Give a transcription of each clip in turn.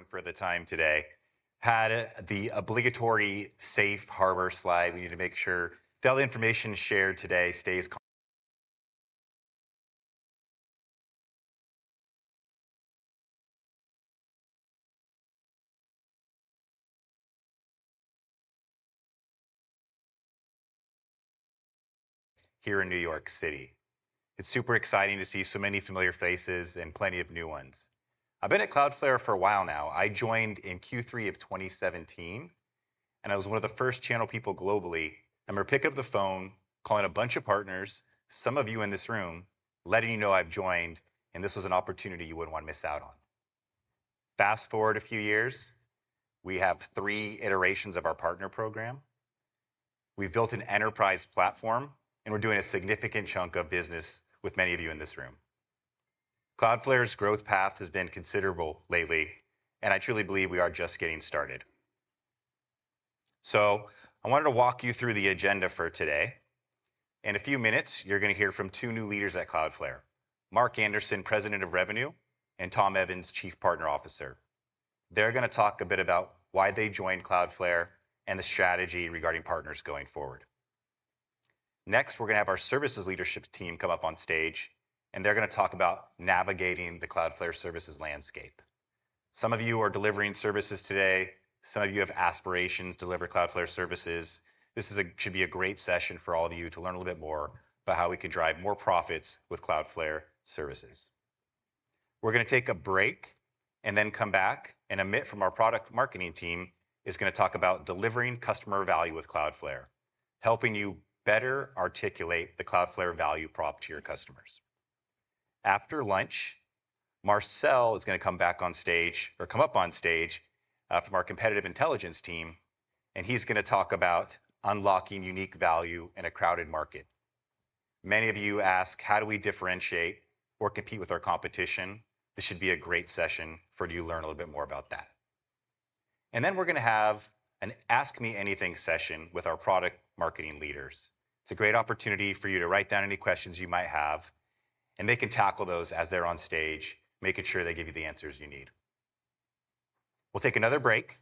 everyone for the time today. Had the obligatory safe harbor slide. We need to make sure that all the information shared today stays here in New York City. It's super exciting to see so many familiar faces and plenty of new ones. I've been at Cloudflare for a while now. I joined in Q3 of 2017, and I was one of the first channel people globally. I remember picking up the phone, calling a bunch of partners, some of you in this room, letting you know I've joined, and this was an opportunity you wouldn't want to miss out on. Fast forward a few years, we have 3 iterations of our partner program. We've built an enterprise platform, and we're doing a significant chunk of business with many of you in this room. Cloudflare's growth path has been considerable lately, and I truly believe we are just getting started. So I wanted to walk you through the agenda for today. In a few minutes, you're going to hear from 2 new leaders at Cloudflare, Mark Anderson, President of Revenue, and Tom Evans, Chief Partner Officer. They're going to talk a bit about why they joined Cloudflare and the strategy regarding partners going forward. Next, we're going to have our services leadership team come up on stage, and they're going to talk about navigating the Cloudflare services landscape. Some of you are delivering services today. Some of you have aspirations to deliver Cloudflare services. This should be a great session for all of you to learn a little bit more about how we can drive more profits with Cloudflare services. We're going to take a break and then come back, and Amit from our product marketing team is going to talk about delivering customer value with Cloudflare, helping you better articulate the Cloudflare value prop to your customers. After lunch, Marcel is going to come up on stage from our competitive intelligence team, and he's going to talk about unlocking unique value in a crowded market. Many of you ask, how do we differentiate or compete with our competition? This should be a great session for you to learn a little bit more about that. And then we're going to have an Ask Me Anything session with our product marketing leaders. It's a great opportunity for you to write down any questions you might have, and they can tackle those as they're on stage, making sure they give you the answers you need. We'll take another break,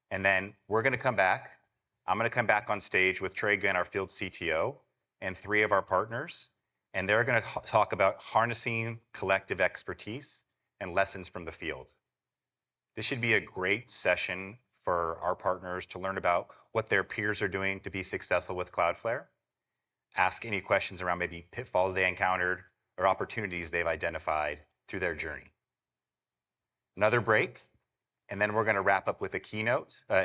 and then we're going to come back. I'm going to come back on stage with Trey Gunn, our field CTO, and 3 of our partners, and they're going to talk about harnessing collective expertise and lessons from the field. This should be a great session for our partners to learn about what their peers are doing to be successful with Cloudflare, ask any questions around maybe pitfalls they encountered or opportunities they've identified through their journey. Another break, and then we're going to wrap up with a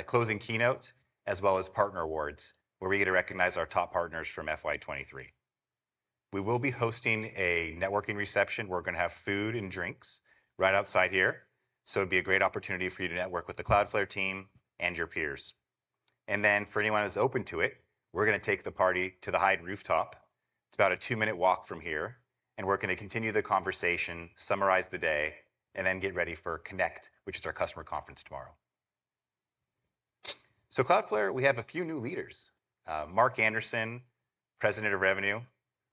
closing keynote, as well as partner awards, where we get to recognize our top partners from FY23. We will be hosting a networking reception. We're going to have food and drinks right outside here. So it'd be a great opportunity for you to network with the Cloudflare team and your peers. And then for anyone who's open to it, we're going to take the party to the Hyde rooftop. It's about a 2-minute walk from here. And we're going to continue the conversation, summarize the day, and then get ready for Connect, which is our customer conference tomorrow. So Cloudflare, we have a few new leaders. Mark Anderson, President of Revenue.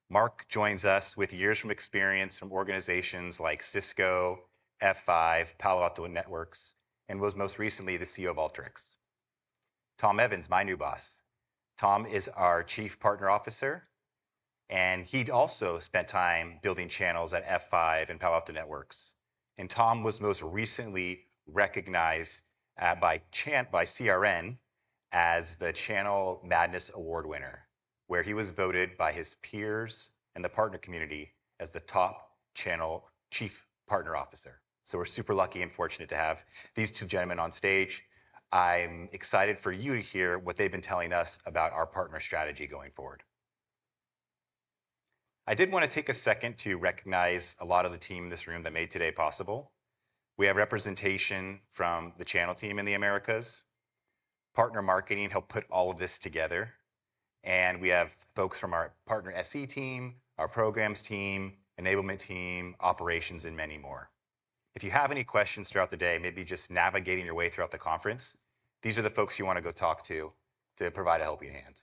Mark joins us with years from experience from organizations like Cisco, F5, Palo Alto Networks, and was most recently the CEO of Alteryx. Tom Evans, my new boss. Tom is our Chief Partner Officer, and he'd also spent time building channels at F5 and Palo Alto Networks. And Tom was most recently recognized by CRN as the Channel Madness Award winner, where he was voted by his peers and the partner community as the top channel chief partner officer. So we're super lucky and fortunate to have these 2 gentlemen on stage. I'm excited for you to hear what they've been telling us about our partner strategy going forward. I did want to take a second to recognize a lot of the team in this room that made today possible. We have representation from the channel team in the Americas. Partner marketing helped put all of this together. And we have folks from our partner SE team, our programs team, enablement team, operations, and many more. If you have any questions throughout the day, maybe just navigating your way throughout the conference, these are the folks you want to go talk to provide a helping hand.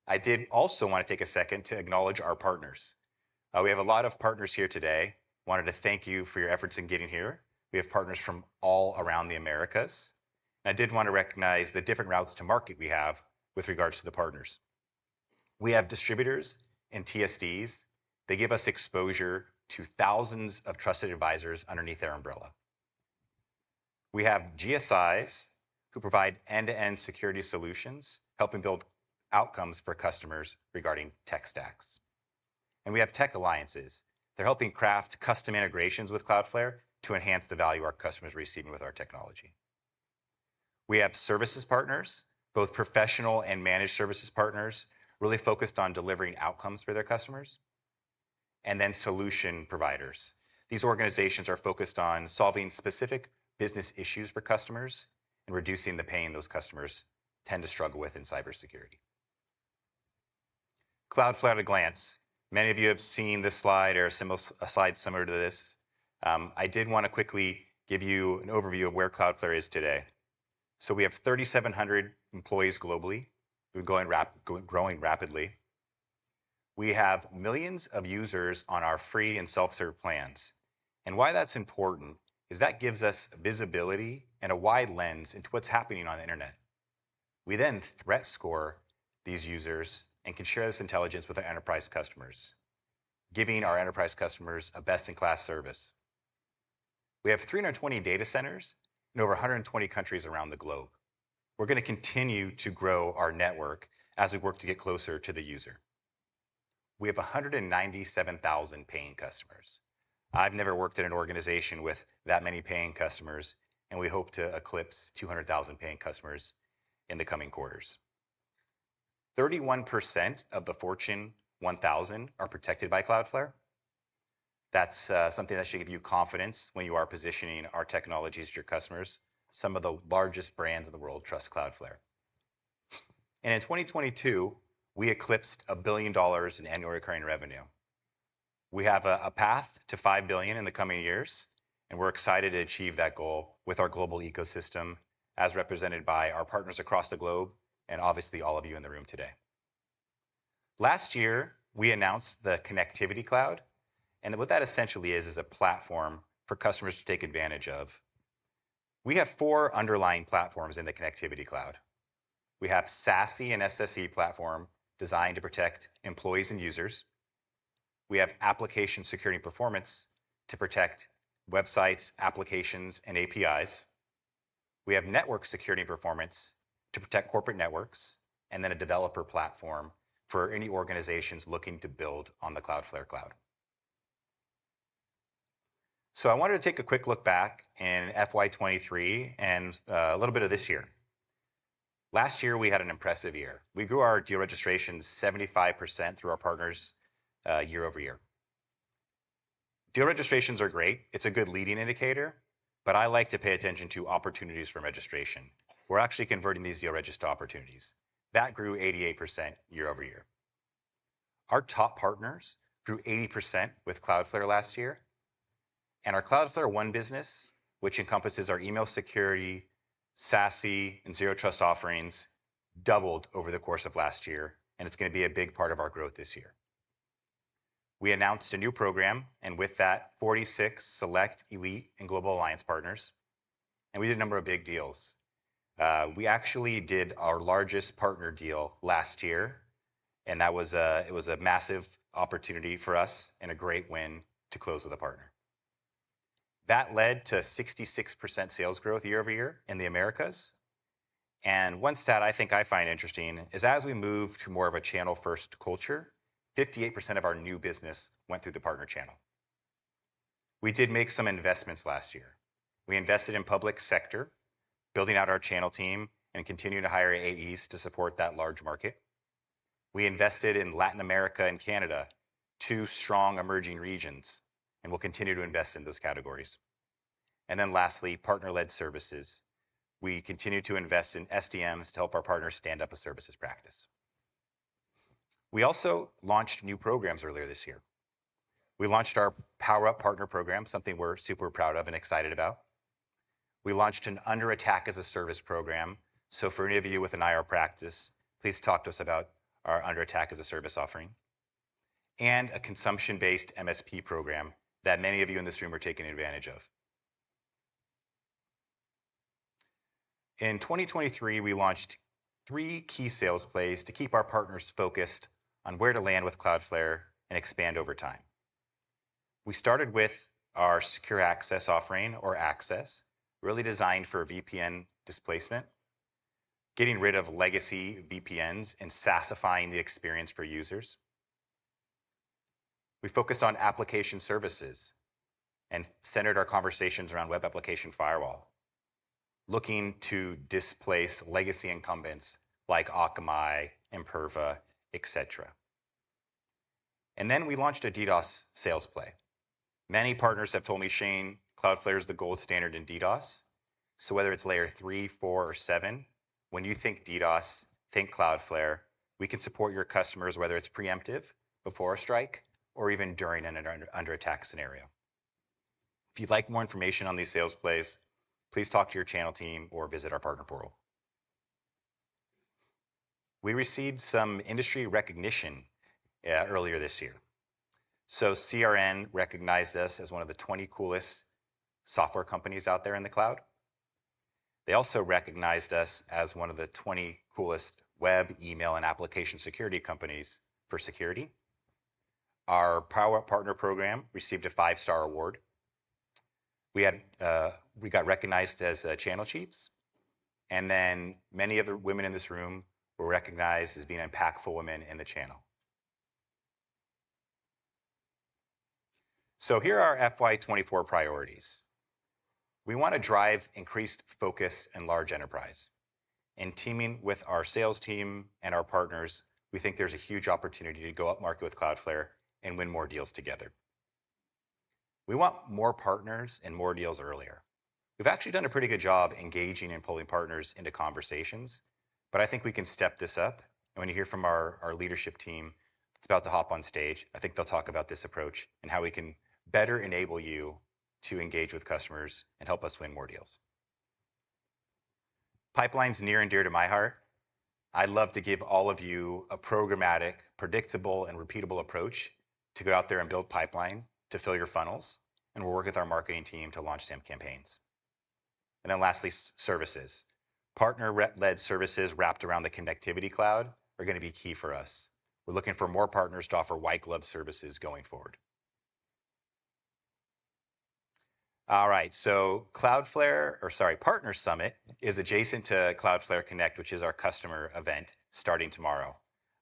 I did also want to take a second to acknowledge our partners. We have a lot of partners here today. Wanted to thank you for your efforts in getting here. We have partners from all around the Americas. And I did want to recognize the different routes to market we have with regards to the partners. We have distributors and TSDs. They give us exposure to thousands of trusted advisors underneath their umbrella. We have GSIs who provide end-to-end security solutions, helping build outcomes for customers regarding tech stacks. And we have tech alliances. They're helping craft custom integrations with Cloudflare to enhance the value our customers are receiving with our technology. We have services partners, both professional and managed services partners, really focused on delivering outcomes for their customers. And then solution providers. These organizations are focused on solving specific business issues for customers and reducing the pain those customers tend to struggle with in cybersecurity. Cloudflare at a glance. Many of you have seen this slide or a slide similar to this. I did want to quickly give you an overview of where Cloudflare is today. So we have 3,700 employees globally. We're growing rapidly. We have millions of users on our free and self-serve plans. And why that's important is that gives us visibility and a wide lens into what's happening on the internet. We then threat score these users and can share this intelligence with our enterprise customers, giving our enterprise customers a best-in-class service. We have 320 data centers in over 120 countries around the globe. We're going to continue to grow our network as we work to get closer to the user. We have 197,000 paying customers. I've never worked in an organization with that many paying customers, and we hope to eclipse 200,000 paying customers in the coming quarters. 31% of the Fortune 1000 are protected by Cloudflare. That's something that should give you confidence when you are positioning our technologies to your customers. Some of the largest brands in the world trust Cloudflare. And in 2022, we eclipsed $1 billion in annual recurring revenue. We have a path to $5 billion in the coming years, and we're excited to achieve that goal with our global ecosystem as represented by our partners across the globe and obviously all of you in the room today. Last year, we announced the Connectivity Cloud, and what that essentially is a platform for customers to take advantage of. We have 4 underlying platforms in the Connectivity Cloud. We have SASE and SSE platform designed to protect employees and users. We have application security and performance to protect websites, applications, and APIs. We have network security and performance to protect corporate networks, and then a developer platform for any organizations looking to build on the Cloudflare cloud. So I wanted to take a quick look back in FY23 and a little bit of this year. Last year, we had an impressive year. We grew our deal registrations 75% through our partners year over year. Deal registrations are great. It's a good leading indicator, but I like to pay attention to opportunities from registration. We're actually converting these deal registers to opportunities. That grew 88% year over year. Our top partners grew 80% with Cloudflare last year. And our Cloudflare One business, which encompasses our email security, SASE, and Zero Trust offerings, doubled over the course of last year, and it's going to be a big part of our growth this year. We announced a new program, and with that, 46 select, elite, and global alliance partners. And we did a number of big deals. We actually did our largest partner deal last year, and it was a massive opportunity for us and a great win to close with a partner. That led to 66% sales growth year over year in the Americas. And one stat I think I find interesting is as we move to more of a channel-first culture, 58% of our new business went through the partner channel. We did make some investments last year. We invested in public sector, building out our channel team and continuing to hire AEs to support that large market. We invested in Latin America and Canada, 2 strong emerging regions, and we'll continue to invest in those categories. And then lastly, partner-led services. We continue to invest in SDMs to help our partners stand up a services practice. We also launched new programs earlier this year. We launched our Power Up Partner Program, something we're super proud of and excited about. We launched an Under Attack as a Service program. So for any of you with an IR practice, please talk to us about our Under Attack as a Service offering. And a consumption-based MSP program that many of you in this room are taking advantage of. In 2023, we launched 3 key sales plays to keep our partners focused on where to land with Cloudflare and expand over time. We started with our secure access offering, or Access, really designed for VPN displacement, getting rid of legacy VPNs and SaaSifying the experience for users. We focused on application services and centered our conversations around web application firewall, looking to displace legacy incumbents like Akamai, Imperva, etc. And then we launched a DDoS sales play. Many partners have told me, Shane, Cloudflare is the gold standard in DDoS. So whether it's layer 3, 4, or 7, when you think DDoS, think Cloudflare. We can support your customers, whether it's preemptive, before a strike, or even during an under attack scenario. If you'd like more information on these sales plays, please talk to your channel team or visit our partner portal. We received some industry recognition earlier this year. So CRN recognized us as one of the 20 coolest software companies out there in the cloud. They also recognized us as one of the 20 coolest web, email, and application security companies for security. Our Power Up Partner program received a 5-star award. We got recognized as channel chiefs, and then many of the women in this room were recognized as being impactful women in the channel. So here are FY24 priorities. We want to drive increased focus in large enterprise. In teaming with our sales team and our partners, we think there's a huge opportunity to go up market with Cloudflare and win more deals together. We want more partners and more deals earlier. We've actually done a pretty good job engaging and pulling partners into conversations, but I think we can step this up. And when you hear from our leadership team that's about to hop on stage, I think they'll talk about this approach and how we can better enable you to engage with customers and help us win more deals. Pipeline's near and dear to my heart. I'd love to give all of you a programmatic, predictable, and repeatable approach to go out there and build pipeline to fill your funnels, and we'll work with our marketing team to launch SAMP campaigns. And then lastly, services. Partner-led services wrapped around the connectivity cloud are going to be key for us. We're looking for more partners to offer white glove services going forward. All right, so Partner Summit is adjacent to Cloudflare Connect, which is our customer event starting tomorrow.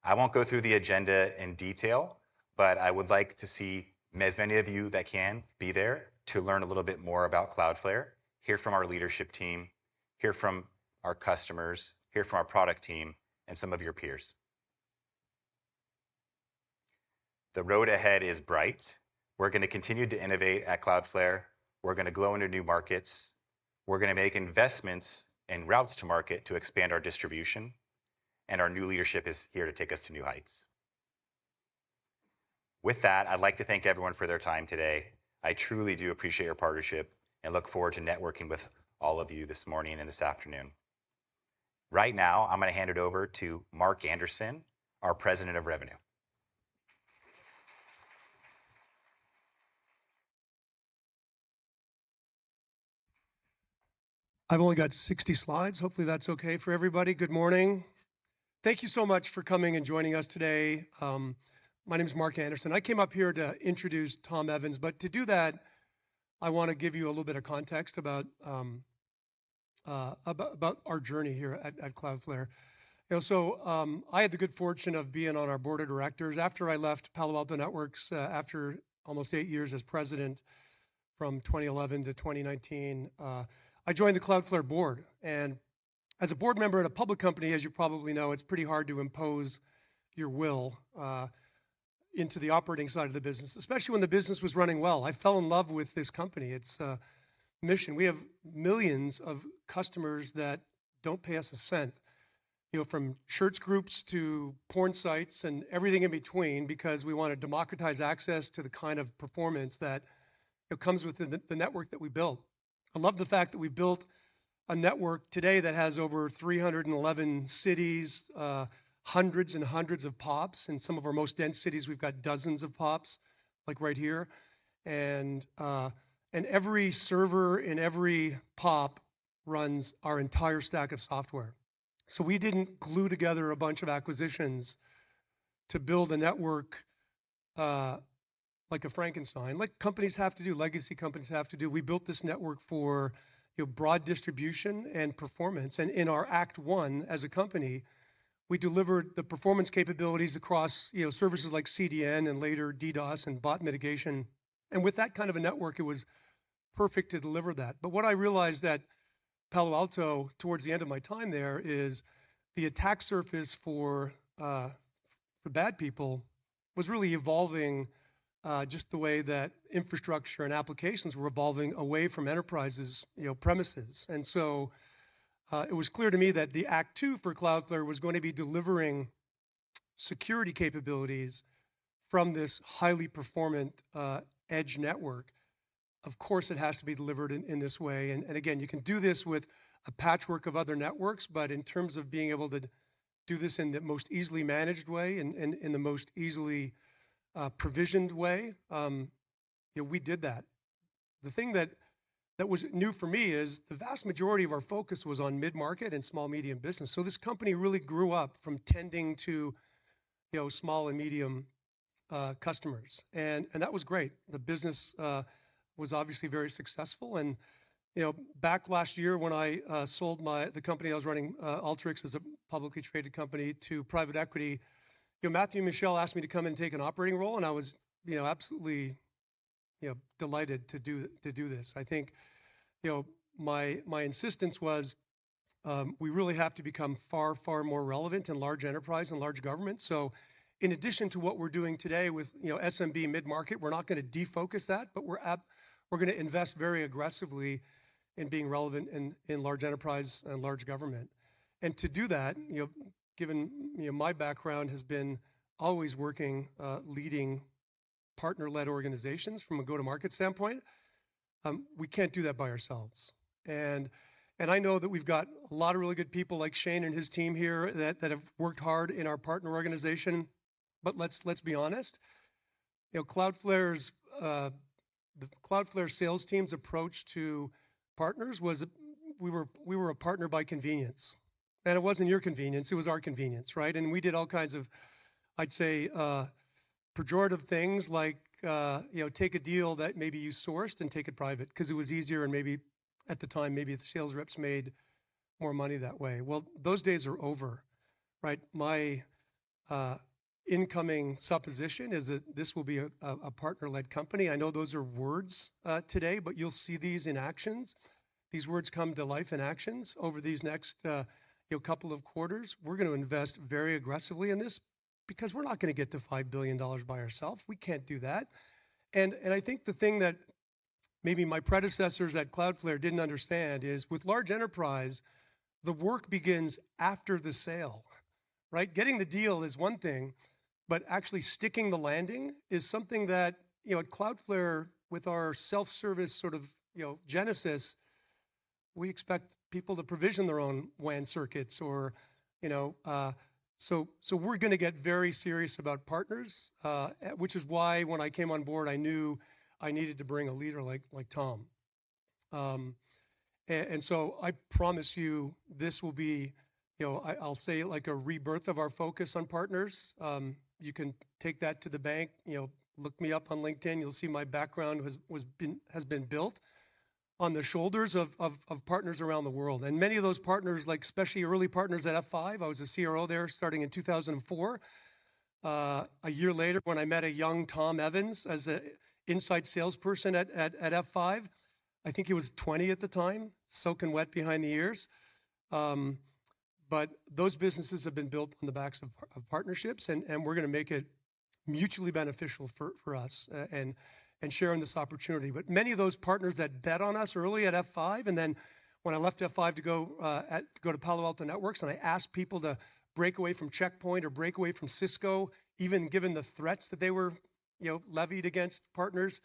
I won't go through the agenda in detail, but I would like to see as many of you that can be there to learn a little bit more about Cloudflare, hear from our leadership team, hear from our customers, hear from our product team, and some of your peers. The road ahead is bright. We're going to continue to innovate at Cloudflare. We're going to grow into new markets. We're going to make investments in routes to market to expand our distribution. And our new leadership is here to take us to new heights. With that, I'd like to thank everyone for their time today. I truly do appreciate your partnership and look forward to networking with all of you this morning and this afternoon. Right now, I'm going to hand it over to Mark Anderson, our President of Revenue. I've only got 60 slides. Hopefully that's okay for everybody. Good morning. Thank you so much for coming and joining us today. My name is Mark Anderson. I came up here to introduce Tom Evans, but to do that, I want to give you a little bit of context about our journey here at Cloudflare. I had the good fortune of being on our board of directors after I left Palo Alto Networks after almost 8 years as president from 2011 to 2019. I joined the Cloudflare board, and as a board member at a public company, as you probably know, it's pretty hard to impose your will into the operating side of the business, especially when the business was running well. I fell in love with this company. It's mission. We have millions of customers that don't pay us a cent, from church groups to porn sites and everything in between, because we want to democratize access to the kind of performance that comes with the network that we built. I love the fact that we built a network today that has over 311 cities, hundreds and hundreds of POPs. In some of our most dense cities, we've got dozens of POPs, like right here. and every server in every POP runs our entire stack of software. So we didn't glue together a bunch of acquisitions to build a network like a Frankenstein, like companies have to do, legacy companies have to do. We built this network for broad distribution and performance. And in our Act One as a company, we delivered the performance capabilities across services like CDN and later DDoS and bot mitigation. And with that kind of a network, it was perfect to deliver that. But what I realized at Palo Alto towards the end of my time there is the attack surface for bad people was really evolving just the way that infrastructure and applications were evolving away from enterprises, premises. And so it was clear to me that the Act Two for Cloudflare was going to be delivering security capabilities from this highly performant edge network. Of course, it has to be delivered in this way. And again, you can do this with a patchwork of other networks, but in terms of being able to do this in the most easily managed way and in the most easily provisioned way, we did that. The thing that was new for me is the vast majority of our focus was on mid-market and small medium business. So this company really grew up from tending to small and medium customers, and that was great. The business was obviously very successful. And back last year when I sold the company I was running, Alteryx, as a publicly traded company, to private equity, Matthew and Michelle asked me to come and take an operating role, and I was absolutely delighted to do this. I think my insistence was we really have to become far more relevant in large enterprise and large government. So in addition to what we're doing today with SMB mid-market, we're not going to defocus that, but we're going to invest very aggressively in being relevant in large enterprise and large government. And to do that, given my background has been always working leading partner-led organizations from a go-to-market standpoint, we can't do that by ourselves. And I know that we've got a lot of really good people like Shane and his team here that have worked hard in our partner organization. But let's be honest, Cloudflare's the Cloudflare sales team's approach to partners was we were a partner by convenience, and it wasn't your convenience, it was our convenience, right? And we did all kinds of, I'd say, pejorative things like take a deal that maybe you sourced and take it private because it was easier, and maybe at the time maybe the sales reps made more money that way. Well, those days are over, right? My incoming supposition is that this will be a partner-led company. I know those are words today, but you'll see these in actions. These words come to life in actions over these next couple of quarters. We're going to invest very aggressively in this because we're not going to get to $5 billion by ourselves. We can't do that. And I think the thing that maybe my predecessors at Cloudflare didn't understand is with large enterprise, the work begins after the sale, right? Getting the deal is one thing, but actually sticking the landing is something that, at Cloudflare, with our self-service sort of, genesis, we expect people to provision their own WAN circuits or, so we're going to get very serious about partners, which is why when I came on board, I knew I needed to bring a leader like Tom. And so I promise you this will be, I'll say like a rebirth of our focus on partners. You can take that to the bank. Look me up on LinkedIn. You'll see my background has been built on the shoulders of partners around the world. And many of those partners, like especially early partners at F5, I was a CRO there starting in 2004. A year later, when I met a young Tom Evans as an inside salesperson at F5, I think he was 20 at the time, soaking wet behind the ears. But those businesses have been built on the backs of partnerships, and we're going to make it mutually beneficial for us and sharing this opportunity. But many of those partners that bet on us early at F5, and then when I left F5 to go to Palo Alto Networks, and I asked people to break away from Check Point or break away from Cisco, even given the threats that they were levied against partners,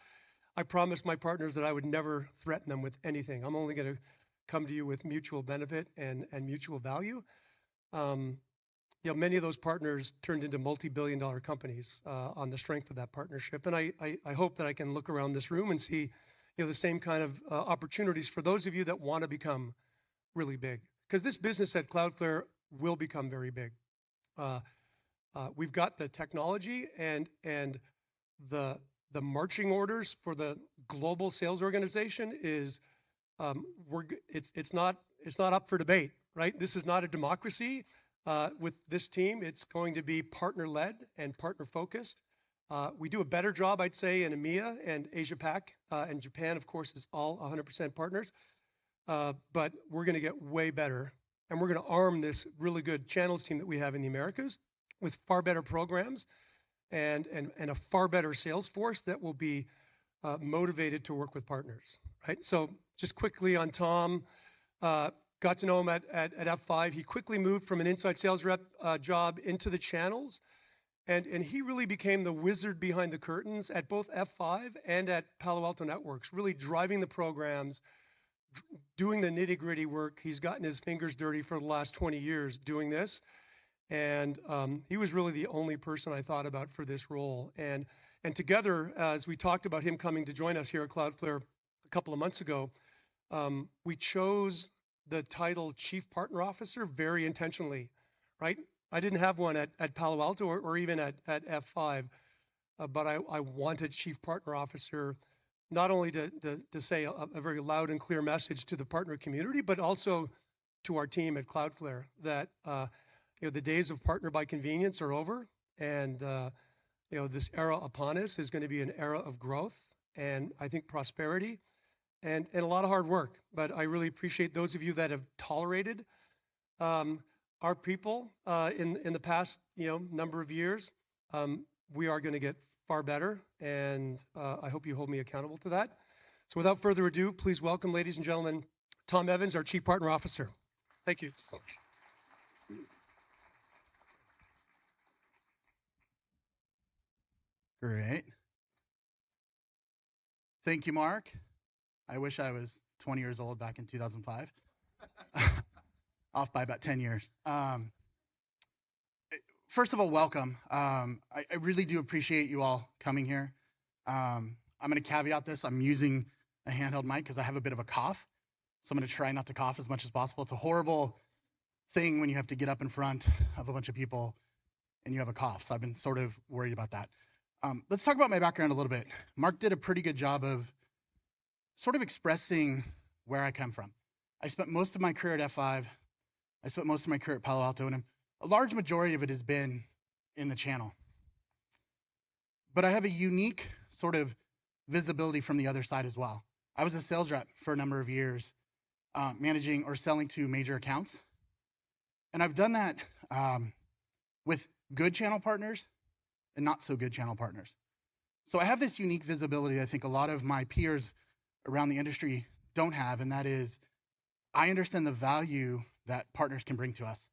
I promised my partners that I would never threaten them with anything. I'm only going to come to you with mutual benefit and mutual value. many of those partners turned into multi-billion-dollar companies on the strength of that partnership. And I hope that I can look around this room and see, the same kind of opportunities for those of you that want to become really big, because this business at Cloudflare will become very big. We've got the technology and the marching orders for the global sales organization is it's not up for debate, right? This is not a democracy. With this team, it's going to be partner-led and partner-focused. We do a better job, I'd say, in EMEA and Asia Pac, and Japan, of course, is all 100% partners. But we're going to get way better, and we're going to arm this really good channels team that we have in the Americas with far better programs and a far better sales force that will be motivated to work with partners, right? So just quickly on Tom, got to know him at F5. He quickly moved from an inside sales rep job into the channels, and he really became the wizard behind the curtains at both F5 and at Palo Alto Networks, really driving the programs, doing the nitty-gritty work. He's gotten his fingers dirty for the last 20 years doing this, and he was really the only person I thought about for this role. And together, as we talked about him coming to join us here at Cloudflare a couple of months ago, we chose the title Chief Partner Officer very intentionally, right? I didn't have one at Palo Alto or even at F5, but I wanted Chief Partner Officer not only to say a very loud and clear message to the partner community, but also to our team at Cloudflare that the days of partner by convenience are over, and this era upon us is going to be an era of growth and I think prosperity and a lot of hard work. But I really appreciate those of you that have tolerated our people in the past number of years. We are going to get far better, and I hope you hold me accountable to that. So without further ado, please welcome, ladies and gentlemen, Tom Evans, our Chief Partner Officer. Thank you. Great. Thank you, Mark. I wish I was 20 years old back in 2005. Off by about 10 years. First of all, welcome. I really do appreciate you all coming here. I'm going to caveat this. I'm using a handheld mic because I have a bit of a cough. So I'm going to try not to cough as much as possible. It's a horrible thing when you have to get up in front of a bunch of people and you have a cough. So I've been sort of worried about that. Let's talk about my background a little bit. Mark did a pretty good job of sort of expressing where I come from. I spent most of my career at F5. I spent most of my career at Palo Alto, and a large majority of it has been in the channel. But I have a unique sort of visibility from the other side as well. I was a sales rep for a number of years, managing or selling to major accounts. And I've done that with good channel partners and not so good channel partners. So I have this unique visibility I think a lot of my peers around the industry don't have, and that is I understand the value that partners can bring to us.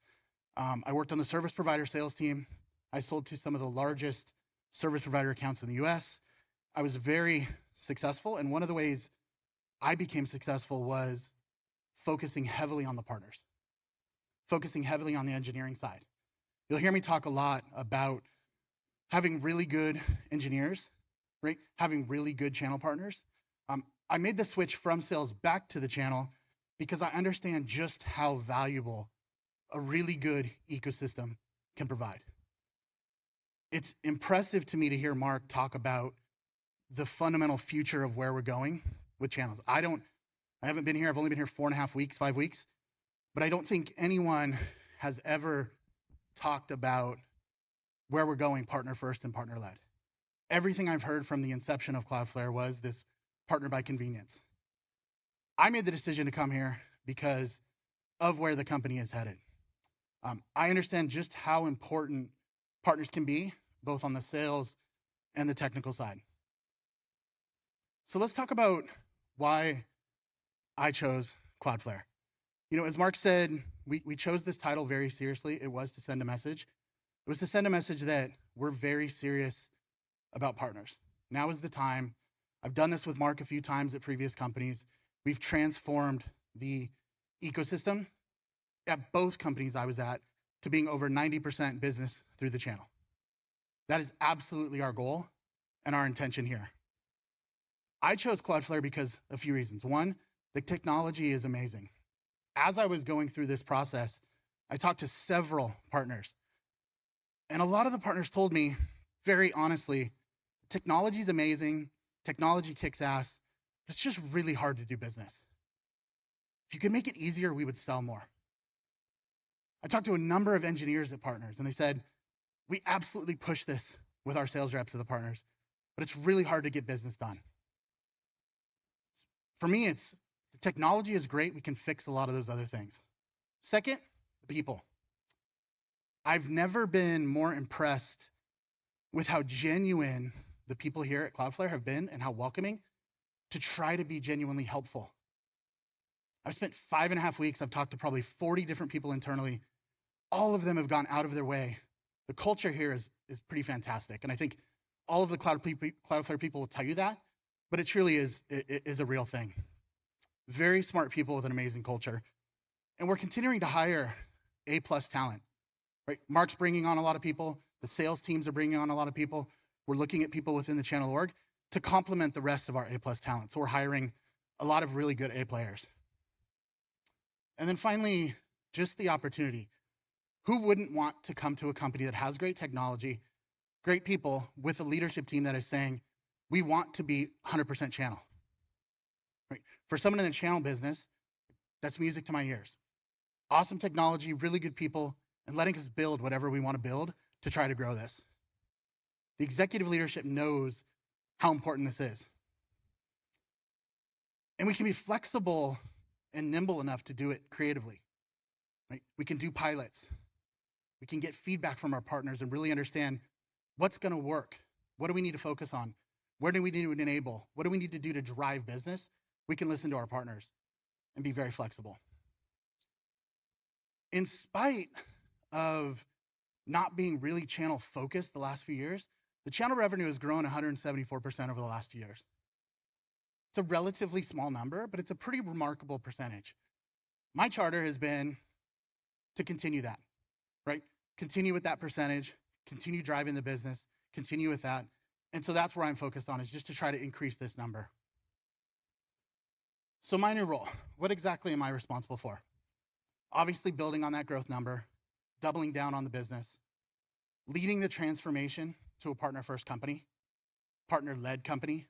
I worked on the service provider sales team. I sold to some of the largest service provider accounts in the US. I was very successful, and one of the ways I became successful was focusing heavily on the partners, focusing heavily on the engineering side. You'll hear me talk a lot about having really good engineers, right? Having really good channel partners. I made the switch from sales back to the channel because I understand just how valuable a really good ecosystem can provide. It's impressive to me to hear Mark talk about the fundamental future of where we're going with channels. I haven't been here. I've only been here 4.5 weeks, 5 weeks, but I don't think anyone has ever talked about where we're going partner first and partner led. Everything I've heard from the inception of Cloudflare was this partner by convenience. I made the decision to come here because of where the company is headed. I understand just how important partners can be, both on the sales and the technical side. So let's talk about why I chose Cloudflare. As Mark said, we chose this title very seriously. It was to send a message. It was to send a message that we're very serious about partners. Now is the time. I've done this with Mark a few times at previous companies. We've transformed the ecosystem at both companies I was at to being over 90% business through the channel. That is absolutely our goal and our intention here. I chose Cloudflare because a few reasons. One, the technology is amazing. As I was going through this process, I talked to several partners, and a lot of the partners told me very honestly, technology is amazing, technology kicks ass, but it's just really hard to do business. If you could make it easier, we would sell more. I talked to a number of engineers at partners, and they said, we absolutely push this with our sales reps of the partners, but it's really hard to get business done. For me, it's the technology is great. We can fix a lot of those other things. Second, the people. I've never been more impressed with how genuine the people here at Cloudflare have been and how welcoming to try to be genuinely helpful. I've spent 5.5 weeks. I've talked to probably 40 different people internally. All of them have gone out of their way. The culture here is pretty fantastic. And I think all of the Cloudflare people will tell you that, but it truly is a real thing. Very smart people with an amazing culture. And we're continuing to hire A+ talent, right? Mark's bringing on a lot of people. The sales teams are bringing on a lot of people. We're looking at people within the channel org to complement the rest of our A+ talent. So we're hiring a lot of really good A players. And then finally, just the opportunity. Who wouldn't want to come to a company that has great technology, great people, with a leadership team that is saying, we want to be 100% channel? Right? For someone in the channel business, that's music to my ears. Awesome technology, really good people, and letting us build whatever we want to build to try to grow this. The executive leadership knows how important this is. And we can be flexible and nimble enough to do it creatively. Right? We can do pilots. We can get feedback from our partners and really understand what's going to work. What do we need to focus on? Where do we need to enable? What do we need to do to drive business? We can listen to our partners and be very flexible. In spite of not being really channel focused the last few years, the channel revenue has grown 174% over the last 2 years. It's a relatively small number, but it's a pretty remarkable percentage. My charter has been to continue that, right? Continue with that percentage, continue driving the business, continue with that. And so that's where I'm focused on, is just to try to increase this number. So my new role, what exactly am I responsible for? Obviously building on that growth number, doubling down on the business, leading the transformation to a partner-first company, partner-led company.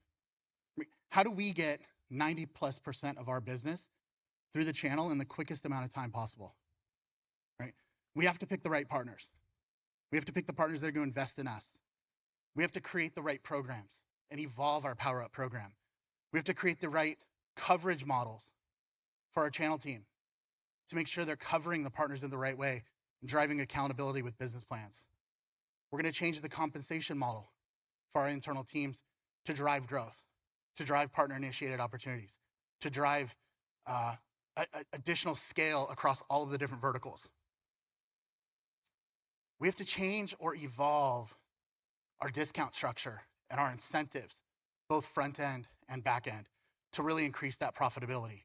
How do we get 90+% of our business through the channel in the quickest amount of time possible, right? We have to pick the right partners. We have to pick the partners that are going to invest in us. We have to create the right programs and evolve our Power Up program. We have to create the right coverage models for our channel team to make sure they're covering the partners in the right way and driving accountability with business plans. We're going to change the compensation model for our internal teams to drive growth, to drive partner-initiated opportunities, to drive additional scale across all of the different verticals. We have to change or evolve our discount structure and our incentives, both front end and back end, to really increase that profitability.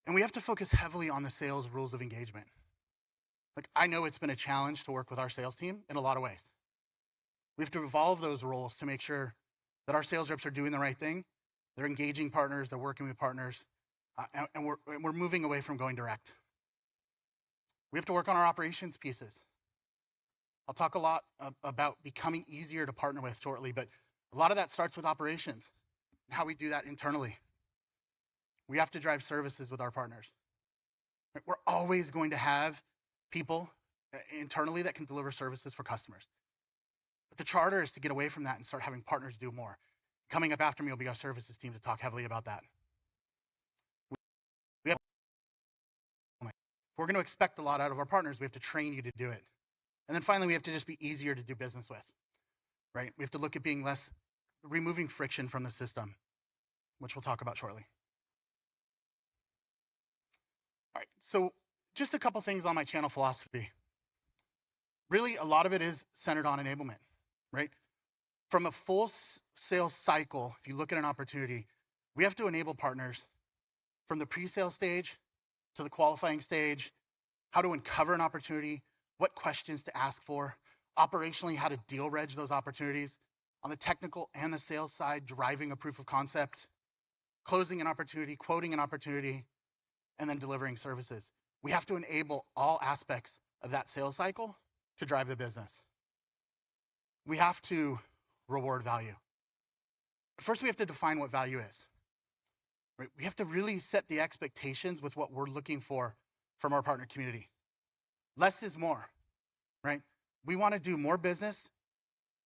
And we have to focus heavily on the sales rules of engagement. Like, I know it's been a challenge to work with our sales team in a lot of ways. We have to evolve those rules to make sure that our sales reps are doing the right thing. They're engaging partners, they're working with partners, and we're moving away from going direct. We have to work on our operations pieces. I'll talk a lot about becoming easier to partner with shortly, but a lot of that starts with operations and how we do that internally. We have to drive services with our partners. We're always going to have people internally that can deliver services for customers. But the charter is to get away from that and start having partners do more. Coming up after me will be our services team to talk heavily about that. If we're going to expect a lot out of our partners, we have to train you to do it. And then finally, we have to just be easier to do business with, right? We have to look at being removing friction from the system, which we'll talk about shortly. All right, so just a couple things on my channel philosophy. Really, a lot of it is centered on enablement, right? From a full sales cycle, if you look at an opportunity, we have to enable partners from the pre-sale stage to the qualifying stage, how to uncover an opportunity, what questions to ask for, operationally how to deal reg those opportunities, on the technical and the sales side, driving a proof of concept, closing an opportunity, quoting an opportunity, and then delivering services. We have to enable all aspects of that sales cycle to drive the business. We have to reward value. First, we have to define what value is. Right? We have to really set the expectations with what we're looking for from our partner community. Less is more, right? We want to do more business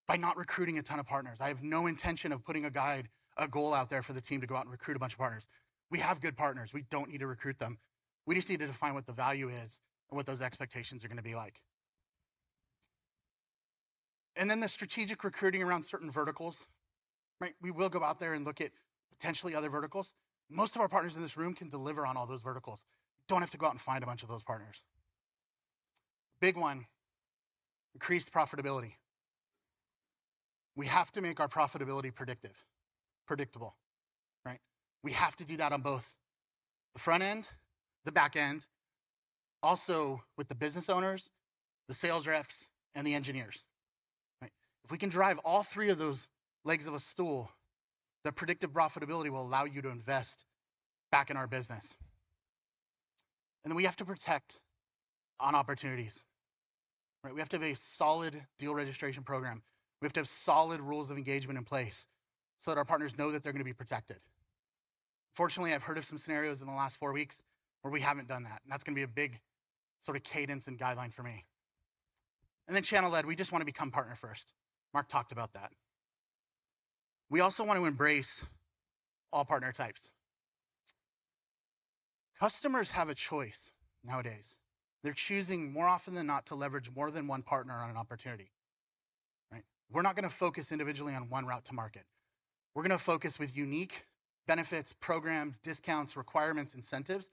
by not recruiting a ton of partners. I have no intention of putting a goal out there for the team to go out and recruit a bunch of partners. We have good partners. We don't need to recruit them. We just need to define what the value is and what those expectations are going to be like. And then the strategic recruiting around certain verticals, right? We will go out there and look at potentially other verticals. Most of our partners in this room can deliver on all those verticals. You don't have to go out and find a bunch of those partners. Big one, increased profitability. We have to make our profitability predictable, right? We have to do that on both the front end, the back end, also with the business owners, the sales reps, and the engineers. Right? If we can drive all three of those legs of a stool, the predictive profitability will allow you to invest back in our business. And then we have to protect on opportunities. Right? We have to have a solid deal registration program. We have to have solid rules of engagement in place so that our partners know that they're going to be protected. Fortunately, I've heard of some scenarios in the last 4 weeks where we haven't done that. And that's going to be a big sort of cadence and guideline for me. And then channel led, we just want to become partner first. Mark talked about that. We also want to embrace all partner types. Customers have a choice nowadays. They're choosing more often than not to leverage more than one partner on an opportunity. Right? We're not going to focus individually on one route to market. We're going to focus with unique benefits, programs, discounts, requirements, incentives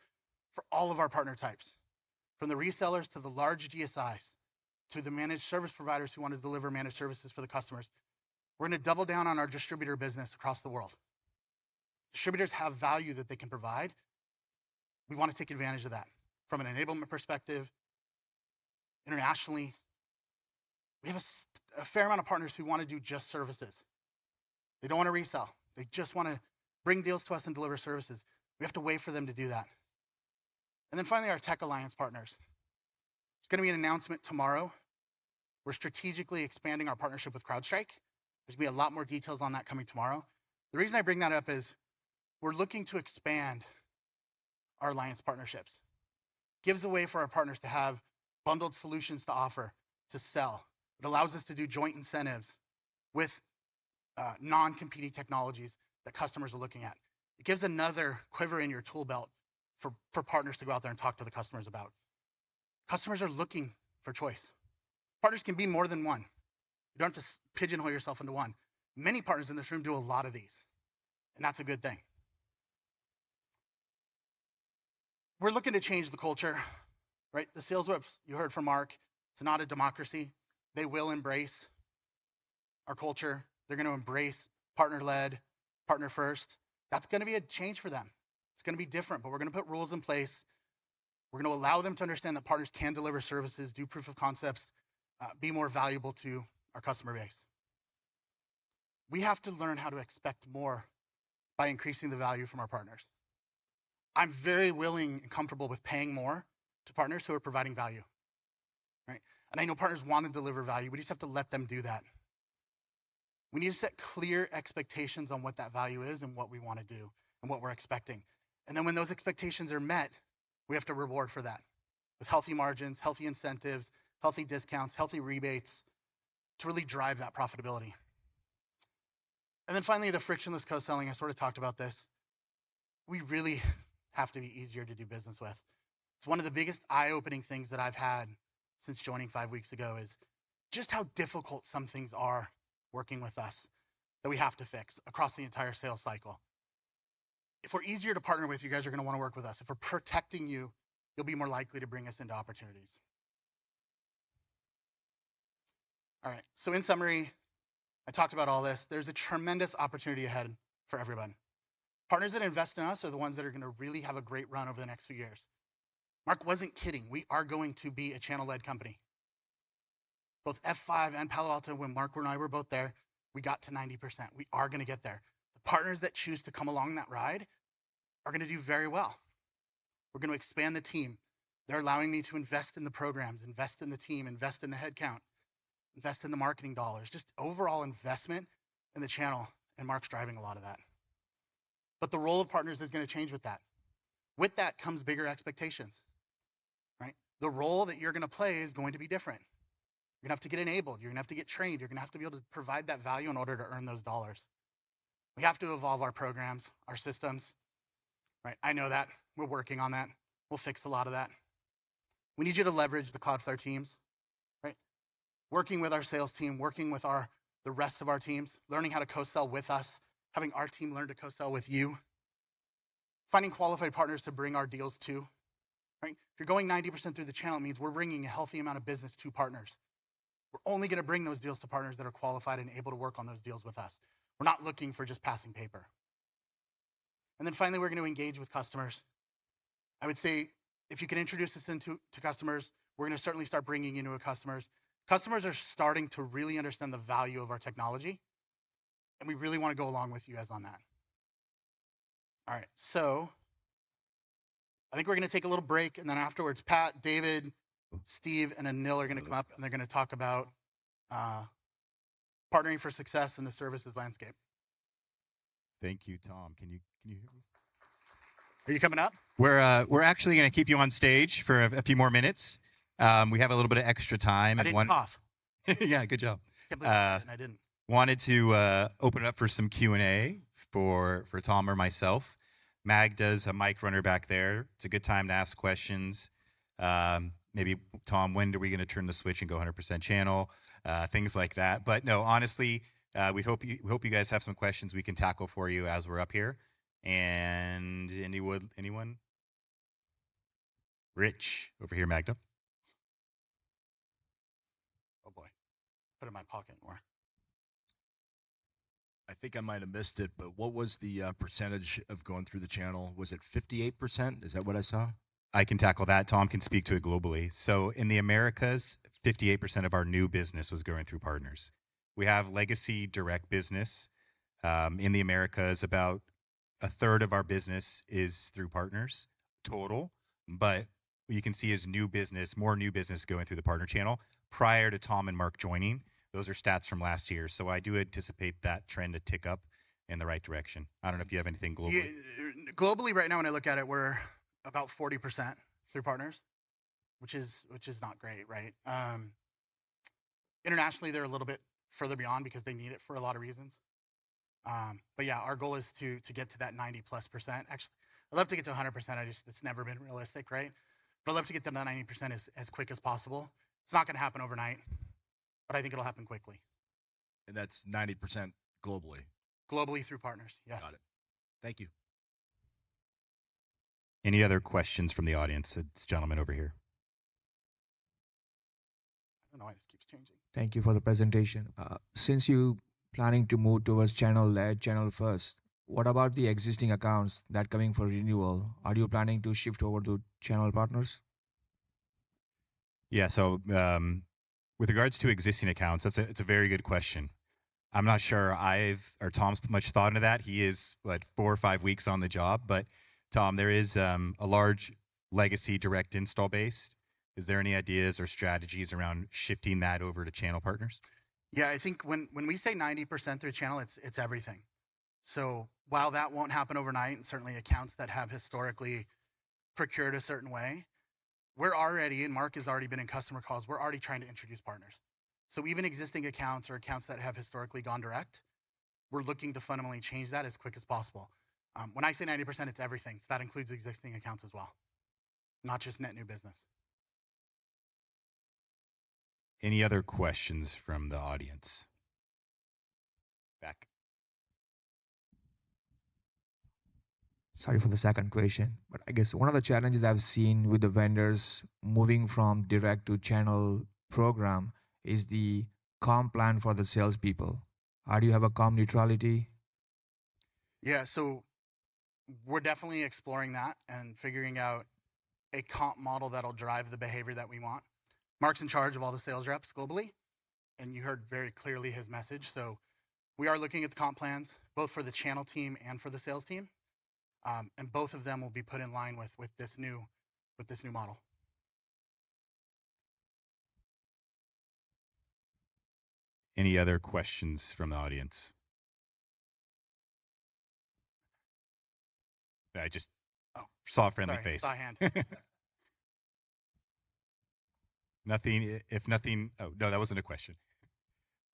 for all of our partner types, from the resellers to the large GSIs, to the managed service providers who want to deliver managed services for the customers. We're going to double down on our distributor business across the world. Distributors have value that they can provide. We want to take advantage of that from an enablement perspective. Internationally, we have a fair amount of partners who want to do just services. They don't want to resell. They just want to bring deals to us and deliver services. We have to wait for them to do that. And then finally, our tech alliance partners. There's going to be an announcement tomorrow. We're strategically expanding our partnership with CrowdStrike. There's going to be a lot more details on that coming tomorrow. The reason I bring that up is we're looking to expand our alliance partnerships. Gives a way for our partners to have bundled solutions to offer, to sell. It allows us to do joint incentives with non-competing technologies that customers are looking at. It gives another quiver in your tool belt for partners to go out there and talk to the customers about. Customers are looking for choice. Partners can be more than one. You don't have to pigeonhole yourself into one. Many partners in this room do a lot of these, and that's a good thing. We're looking to change the culture, right? The sales reps, you heard from Mark, it's not a democracy. They will embrace our culture. They're going to embrace partner-led, partner-first. That's going to be a change for them. It's going to be different, but we're going to put rules in place. We're going to allow them to understand that partners can deliver services, do proof of concepts, be more valuable to our customer base. We have to learn how to expect more by increasing the value from our partners. I'm very willing and comfortable with paying more to partners who are providing value, right? And I know partners want to deliver value. We just have to let them do that. We need to set clear expectations on what that value is and what we want to do and what we're expecting. And then when those expectations are met, we have to reward for that with healthy margins, healthy incentives, healthy discounts, healthy rebates to really drive that profitability. And then finally, the frictionless co-selling. I sort of talked about this. We really have to be easier to do business with. It's one of the biggest eye-opening things that I've had since joining 5 weeks ago is just how difficult some things are working with us that we have to fix across the entire sales cycle. If we're easier to partner with, you guys are going to want to work with us. If we're protecting you, you'll be more likely to bring us into opportunities. All right, so in summary, I talked about all this. There's a tremendous opportunity ahead for everyone. Partners that invest in us are the ones that are going to really have a great run over the next few years. Mark wasn't kidding. We are going to be a channel-led company. both F5 and Palo Alto, when Mark and I were both there, we got to 90%. We are going to get there. The partners that choose to come along that ride are going to do very well. We're going to expand the team. They're allowing me to invest in the programs, invest in the team, invest in the headcount, invest in the marketing dollars, just overall investment in the channel. And Mark's driving a lot of that. But the role of partners is going to change with that. With that comes bigger expectations, right? The role that you're going to play is going to be different. You're going to have to get enabled. You're going to have to get trained. You're going to have to be able to provide that value in order to earn those dollars. We have to evolve our programs, our systems, right? I know that. We're working on that. We'll fix a lot of that. We need you to leverage the Cloudflare teams, right? Working with our sales team, working with the rest of our teams, learning how to co-sell with us, having our team learn to co-sell with you, finding qualified partners to bring our deals to, right? If you're going 90% through the channel, it means we're bringing a healthy amount of business to partners. We're only going to bring those deals to partners that are qualified and able to work on those deals with us. We're not looking for just passing paper. And then finally, we're going to engage with customers. I would say if you can introduce us to customers, we're going to certainly start bringing you into customers. Customers are starting to really understand the value of our technology, and we really want to go along with you guys on that. All right, so I think we're going to take a little break, and then afterwards, Pat, David, Steve, and Anil are going to come up, and they're going to talk about partnering for success in the services landscape. Thank you, Tom. Can you hear me? Are you coming up? We're actually going to keep you on stage for a few more minutes. We have a little bit of extra time. I didn't cough. Yeah, good job. Can't believe I didn't. Wanted to open it up for some Q&A for Tom or myself. Mag does a mic runner back there. It's a good time to ask questions. Maybe, Tom, when are we going to turn the switch and go 100% channel? Things like that. But no, honestly, we hope you guys have some questions we can tackle for you as we're up here. And anyone? Rich, over here, Magda. Oh boy, put it in my pocket more. I think I might have missed it, but what was the percentage of going through the channel? Was it 58%? Is that what I saw? I can tackle that. Tom can speak to it globally. So in the Americas, 58% of our new business was going through partners. We have legacy direct business. In the Americas, about a third of our business is through partners total, but what you can see is more new business going through the partner channel prior to Tom and Mark joining. Those are stats from last year. So I do anticipate that trend to tick up in the right direction. I don't know if you have anything globally. Yeah, globally right now, when I look at it, we're about 40% through partners, which is not great, right? Internationally, they're a little bit further beyond because they need it for a lot of reasons. But yeah, our goal is to get to that 90+%. Actually, I'd love to get to 100%. It's never been realistic, right? But I'd love to get to that 90% as quick as possible. It's not going to happen overnight, but I think it'll happen quickly. And that's 90% globally. Globally through partners, yes. Got it. Thank you. Any other questions from the audience? This gentleman over here. I don't know why this keeps changing. Thank you for the presentation. Since you planning to move towards channel-led, channel first, what about the existing accounts that coming for renewal? Are you planning to shift over to channel partners? Yeah, so with regards to existing accounts, it's a very good question. I'm not sure Tom's put much thought into that. He is 4 or 5 weeks on the job, but Tom, there is a large legacy direct install base. Is there any ideas or strategies around shifting that over to channel partners? Yeah, I think when we say 90% through channel, it's everything. So while that won't happen overnight, and certainly accounts that have historically procured a certain way, we're already, and Mark has already been in customer calls, we're already trying to introduce partners. So even existing accounts or accounts that have historically gone direct, we're looking to fundamentally change that as quick as possible. When I say 90%, it's everything. So that includes existing accounts as well, not just net new business. Any other questions from the audience? Back. Sorry for the second question, but I guess one of the challenges I've seen with the vendors moving from direct to channel program is the comp plan for the salespeople. How do you have a comp neutrality? Yeah, so we're definitely exploring that and figuring out a comp model that'll drive the behavior that we want. Mark's in charge of all the sales reps globally. and you heard very clearly his message. So we are looking at the comp plans, both for the channel team and for the sales team, and both of them will be put in line with this new model. Any other questions from the audience? I just saw a friendly Sorry, face. saw a hand. Nothing. If nothing. Oh no, that wasn't a question.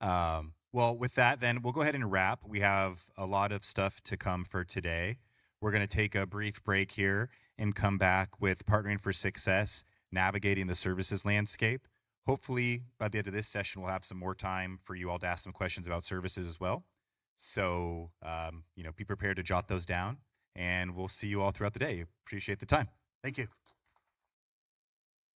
Well, with that, then we'll go ahead and wrap. We have a lot of stuff to come for today. We're going to take a brief break here and come back with Partnering for Success, Navigating the Services Landscape. Hopefully, by the end of this session, we'll have some more time for you all to ask some questions about services as well. So, be prepared to jot those down, and we'll see you all throughout the day. Appreciate the time. Thank you.